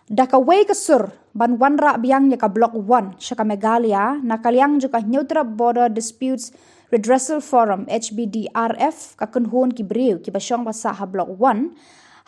Dakaway kasur ban wanra biang ya ka Block 1 Shaka Meghalaya nakaliang juga Neutral Border Disputes Redressal Forum HBDRF ka kunhun ki breu ki basyong basa ha Block 1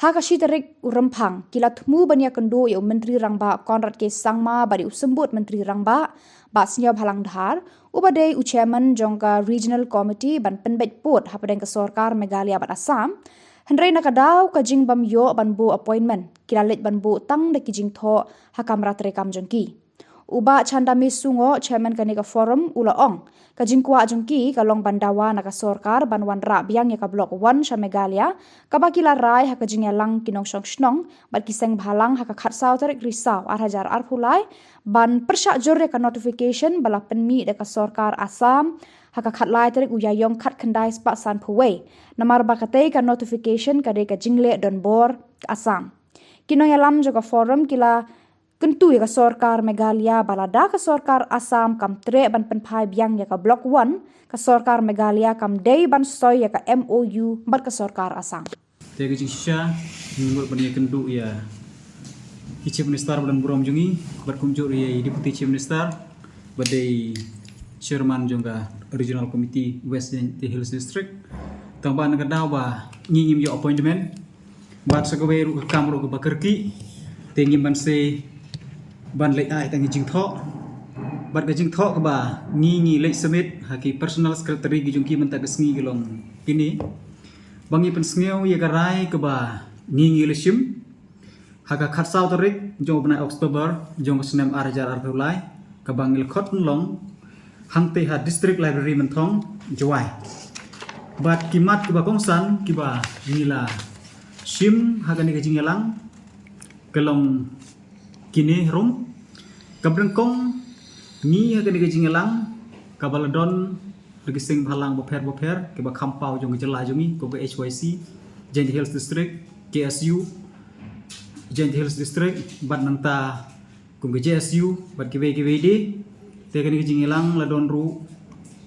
ha ka shitarik urampang kila tmu banya kendo ya Menteri Rangba Conrad K Sangma bari usembut Menteri Rangba ba senyap halang dhar ubadai chairman jongka Regional Committee ban penbet put ha padang ka Sarkar Meghalaya ban Assam Henry nakadaw ka jing bam yo ban bu appointment kilalit ban bu tang de kijing tho hakam rat rekam jongki uba chanda mi sungo chairman kanika forum ula ong ka jing kwa jongki ka long bandawa naka Sarkar ban wan ra biang ya ka Block 1 sha Meghalaya ka ba kila rai ha ka jing lang kinong shong snong bat kiseng bhalang ha ka khat saw tarik risaw ar hajar ar phulai ban persya jor ka notification bala penmi de ka Sarkar Assam haka khat lai tarik uyayong khat khandai spa san phuwei namar bakatei ka notification ka de ka jingle don bor Assam kinoy alam jo ka forum kila kentu ya ka Sarkar Meghalaya balada ka Sarkar Assam kam tre ban penphai biang ya ka Block 1 ka Sarkar Meghalaya kam dei ban soy ya ka MOU bat ka Sarkar Assam te ka jisha ngul ban ya kentu ya Chief Minister ban burom jungi bat kumjur ya Deputy Chief Minister badai Chairman jongga Regional Committee West Hills District tamban ka daw ba ngingim yo appointment bat sa gawe ru kamro ka bakerki tengim ban se ban lei ai tangi jing tho bat ka jing tho ka ba ngingi lei summit haki personal secretary gi jongki mentak sngi gilong ini bangi pen sngiau ya garai ka ba ngingi leshim haka khatsaw tarik jong bna October jong snem arjar arpulai ka bangil khot long hangte ha district library menthong jawai bat kimat kiba kongsan kiba nila sim hagani ka jingelang kelong kini rum kabrengkong ni hagani ka jingelang kabaladon regising halang boper kiba khampau jong jela jongi ko HYC Giant Hills District KSU Giant Hills District bat nanta ko JSU bat kiwe di tekani jingilang ladon ru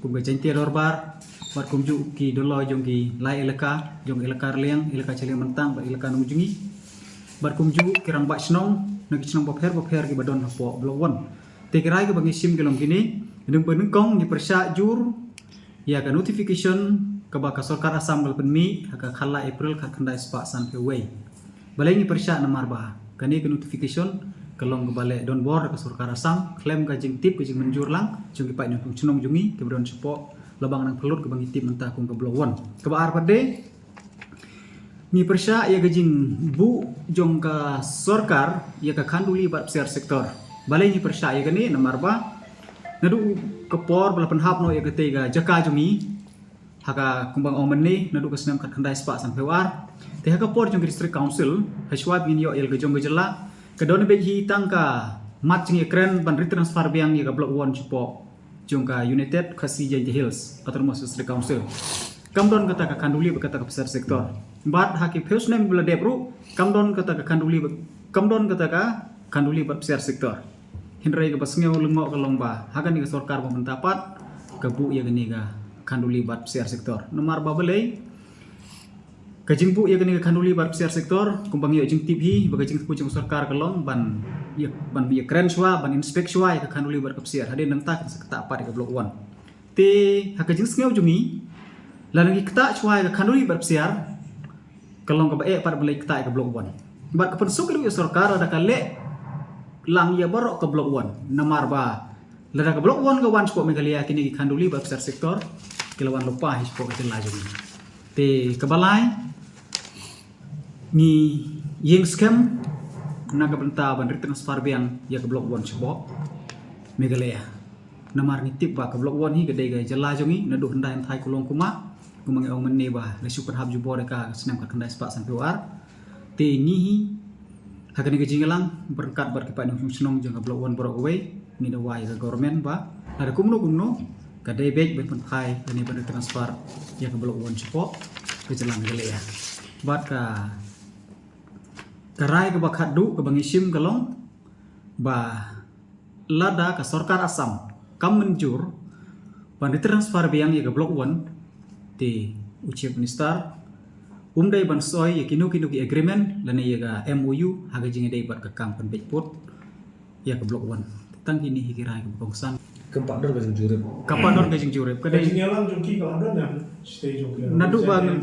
kum gajanti dorbar bat kumju ki dolo jong ki lai elaka jong elaka liang elaka chele mentang ba elaka nungjungi bat kumju kirang ba snong nagi snong boper ki badon hapo Block 1 tekirai ke bangi sim kelong kini ndung penung kong ni persya jur ya ka notification ka ba ka Sarkar Assam gal penmi ka khala April ka khandai spa san peway balai ni persya namar ba kani ka notification kelong ke balik don bor ke Sarkar Assam klaim ka jing tip ke jing menjur lang jong ki pai nong chunong jungi ke don support labang nang pelut ke bangi tip mentah kong ke Block 1 ke ba ar pade ni persya ya ke jing bu jong ka Sarkar ya ka khanduli bat share sektor balai ni persya ya kani namar ba nadu ke por bala penhap no ya ke tega jaka jungi haka kumbang omen ni nadu ke senam kat khandai spa san pewar te haka por jong district council hashwa bin yo el ke jong gejela kedone be hi tangka mat jing ekran ban retransfer biang ya ka Block 1 cupo jongka United Khasi Giant Hills atau District Council kamdon kata ka kanduli kata ka besar sektor bat haki feus nem bela debru kamdon kata ka kanduli bat besar sektor hindrai ka basngeu lengo ka longba hakan ni ka Sarkar pementapat ka bu ya gani ka kanduli bat besar sektor nomor babelai kajingpu ya kani khanduli bar besar sektor kumbang ya jing TV baga jing pu jing Sarkar kelong ban ya keren swa ban inspek swa ya khanduli bar besar hade nang tak sekta apa di Block 1 te haka jing sngeu jungi lalangi kta swa ya khanduli bar besar kelong ka ba par belai kta ka Block 1 bar ka pensuk ya Sarkar ada kale lang ya barok ka Block 1 namar ba lada ka Block 1 ka wan spo Meghalaya kini khanduli bar besar sektor kilawan lupa hispo ka lajung te kabalai ni yeng scam naga benta ban retransfer biang ya ke Block 1 chbo Meghalaya namar ni tip ba ke Block 1 hi gede ga jala jongi nadu hendai thai kulong kuma kumangi ong menne ba le super hab jubor ka senam ka kendai spa san pewar te ni hi hakani ke jingelang berkat bar ke pa nong senong jang ke Block 1 borok away ni da wai ga government ba ada kumno ka dai bek be pun thai ni ban transfer ya ke Block 1 chbo ke jalan Meghalaya bat ka karai ke bakat du ke bangisim kelong ba lada ke Sarkar Assam kam menjur ban transfer biang ya ke Block 1 ti Chief Minister Dai ban soi ya kinu ki agreement lani ya ga MOU haga jingi dai bat ka kam pen port ya ke blok 1 tang kini hikirai ke bongsan Keempat dor gajeng jurip. kapador ga jing jurep kadai Kajing yalang jongki ka ada na stage okay.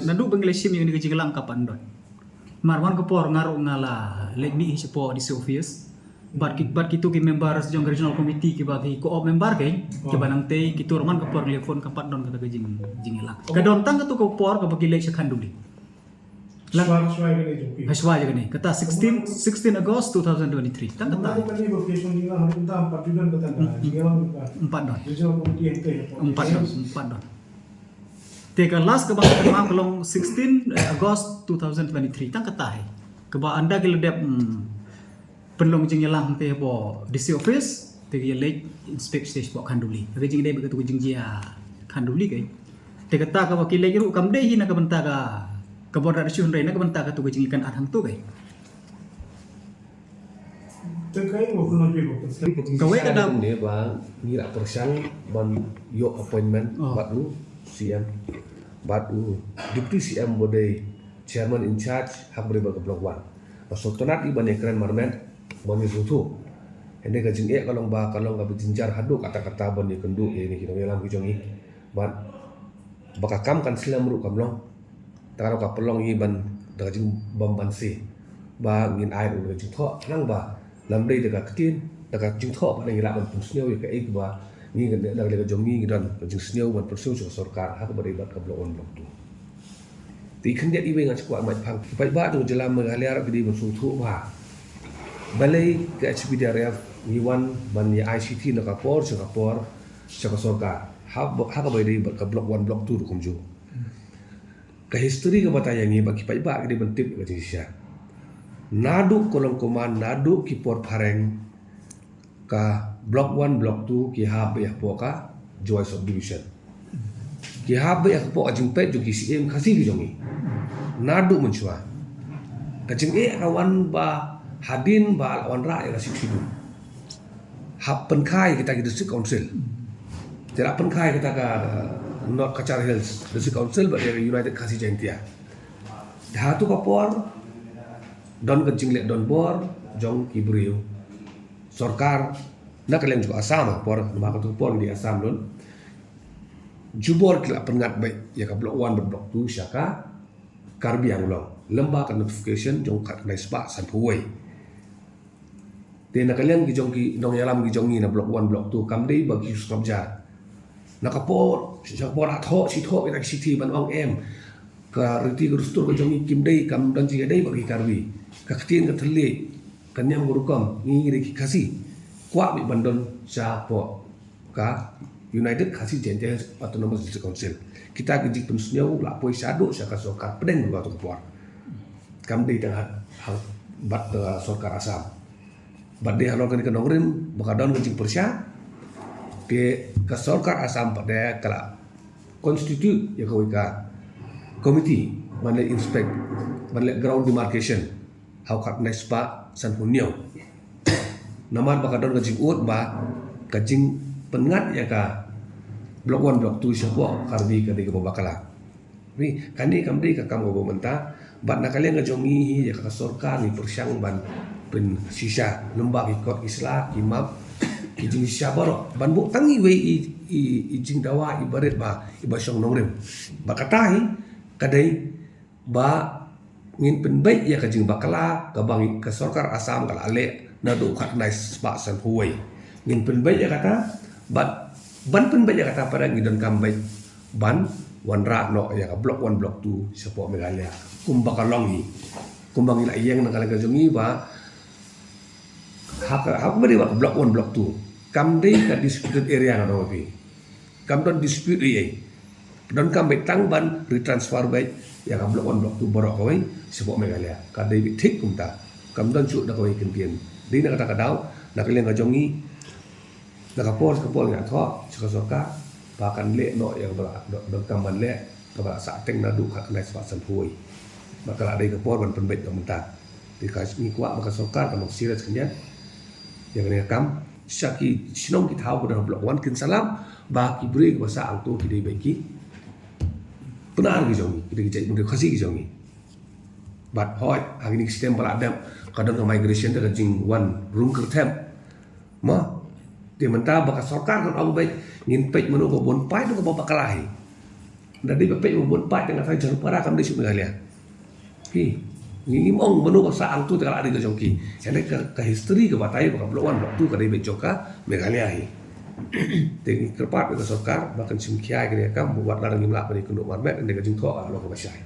nadu banglesim yang ni jinglang kapandon marwan ke por ngaru ngala legni sepo di office bat kitu ki members jong regional committee ki bagi ko member kay ki banang te ki turman ke por telepon kapadon kata ga jingilang kadon tang ke ko por ka bagi lek sakanduli Swag gani jongki. haswa jaga ni kata 16 August 2023 tang Kita kata kan ni vocation ni lah kita empat judan kata na. Yalang ka. 4 don Regional committee ente. 4 don teka last ke bang kelong 16 August 2023 tang kata hai ke ba anda ke ledep penlong jing yalang te bo DC office te ye lek inspect stage bo kanduli ke jing de begitu jing jia kanduli kai te kata ka wakil lek ru kam de hina ka benta ka kabor da syun reina ka benta ka tu jing ikan adhang tu kai Terkait wakil nabi wakil. Kawai kada- ni ba ngira persang ban yo appointment Oh. batu CM batu deputy CM bodai chairman in charge hak beri ba blok 1. Pasotonat iban ekran marmen bani rutu. Ende gajeng kalong ka berjinjar hadu kata-kata bani kendu ini kita yalang kijongi ban bakakam kan silam ru kamlong takaro ka pelong iban gajeng bambansi ba ngin air u gajeng tho nang ba lamdai daga ketin daga jing tho ba ngi raban pun sneu ka ek ba ngi daga lega jongi dan jing sneu ban persu so sarkar hak bari bat ka blok on blok tu ti khendet iwe nga chwa mai phang pai ba tu jelam mengalir gidi ban su thu ba balai ke HPDRF ni wan ban ni ICT na ka por sa sarkar hak bari bat ka blok 1 blok 2 kumju ka history ka bataya ngi ba ki pai ba gidi ban tip ka jisya nadu kolong koman nadu ki por pareng ka block 1 block 2 ki habe ya poka joy subdivision ki habe ya po ajing pe ju ki CM khasi ki jongi nadu menchua kajing awan ba hadin ba awan ra ya siksidu hab penkai kita ki district council tidak penkai kita ka not Kachar Hills district council ba United Khasi Jaintia dhatu ka por don kencing lek don bor jong kibriu sorkar nak kaleng juga asam por maka tu por di asam don jubor kila pengat baik ya ka blok 1 blok 2 syaka karbi yang long lemba ka notification jong kat nai spa san puai te nak kaleng ki jong ki dong yalam ki jong ni na blok 1 blok 2 kam dei bagi subja nak por syaka por atho si tho kita city ban ong em ka reti gurustur ka jong kim dei kam dan jiga dei bagi karbi kaktin ka thali kanyam gurukam ngi ki khasi kwa bi bandon sa po ka United Khasi Jaintia Autonomous District Council kita gejik pensnyau la poi sadu sa ka sorkar pedeng ba tu puar kam dei tang hal bat sorkar asam bat dei halon kan nongrim bakadon gejik persya ke ka sorkar asam pada kala konstitu ya ka komiti mana inspect mana ground demarcation how kat nespa san hunyo namar bakadon gajing ut ba gajing pengat ya ka blok 1 blok 2 siapa karbi ka de bakala ni kani kamdi ka kam go menta bat nakalian ngajongi ya ka sorkar ni persyang ban pen sisa lembag ikot islah imam kijing syabaro ban bu tangi we i jing dawa ibarat ba ibasyong nongrem bakatahi kadai ba ngin penbaik ya kajing bakala ka bangi ka sorkar asam kala ale na do khat nice spa san huai ngin penbaik ya kata ban penbaik ya kata pada ngidon kambai ban wanra no ya ka blok 1 blok 2 sepo megalia kumbakalongi kumbangi la yang na kala kajongi ba hak beri wa blok 1 blok 2 kam dei ka disputed area na pi kam don dispute ye don kam betang ban retransfer baik ya ka blok 1 blok 2 borok kawai sebab megalia ka dei thik kumta kam don chu da kawai kentien dei na kata kadau na kalian ngajongi na ka por nga tho soka bahkan le no yang don kam ban le ka sa teng na du ka na sa san hui maka dei ka por ban penbet ka menta di ka ni kwa maka soka ka mak serius kenyan yang ni kam syaki sinong ki thau pada blok 1 kin salam ba ki bri bahasa angto ki dei baiki benar ki jongi ki dei jai khasi ki jongi but hoi hari ni sistem baladam kadang ke migration te kajing one room kertem ma dia mentah baka sarkar kan au baik ngin pej menu ko bon pai tu ko bapa kalahi dari pej bon pai dengan saya jaru para kam disuk ngalia ki ngi mong menu ko saang tu kala ada ke jongki ene ke history ke batai baka blok wan blok tu ka dei bejoka megalia hi Tengi kerpat ke sarkar bahkan simkiai ke kam buat larang imlak pada kunduk marmet ende kajing tho lo ko basai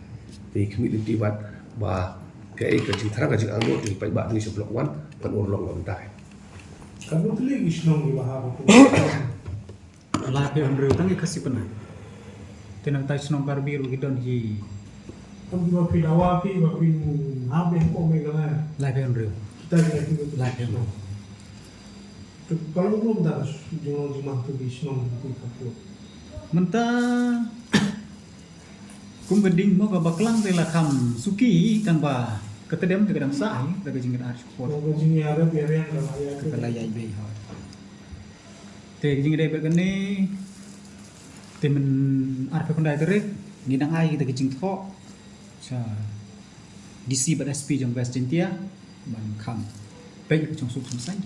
ti community bat ba ke kajing thara kajing anggo ti pai ba ni seblok wan kan urlong lo entai Kamu tuh lagi senang di bahar aku. Lapi Andrew tangi kasih pernah. Tenang tay senong karbiru gidon hi. Kamu juga pidawa pi, bapi habe kok megala. Lapi Andrew. Kita kira itu Lapi Andrew. Kalau belum dah jangan cuma tuh di senang di kapur. Mentah kum geding mo ka baklang tela kam suki tanpa ketedem te kadang sai daga jingir ar support Kalau sini ada biar yang kalau ya itu. kala yai be ha te jingir de bergane te men ar pe kondai tere ngidang ai te jing tho cha DC bat SP jong West Jintia ban kam pe jong sup sum sai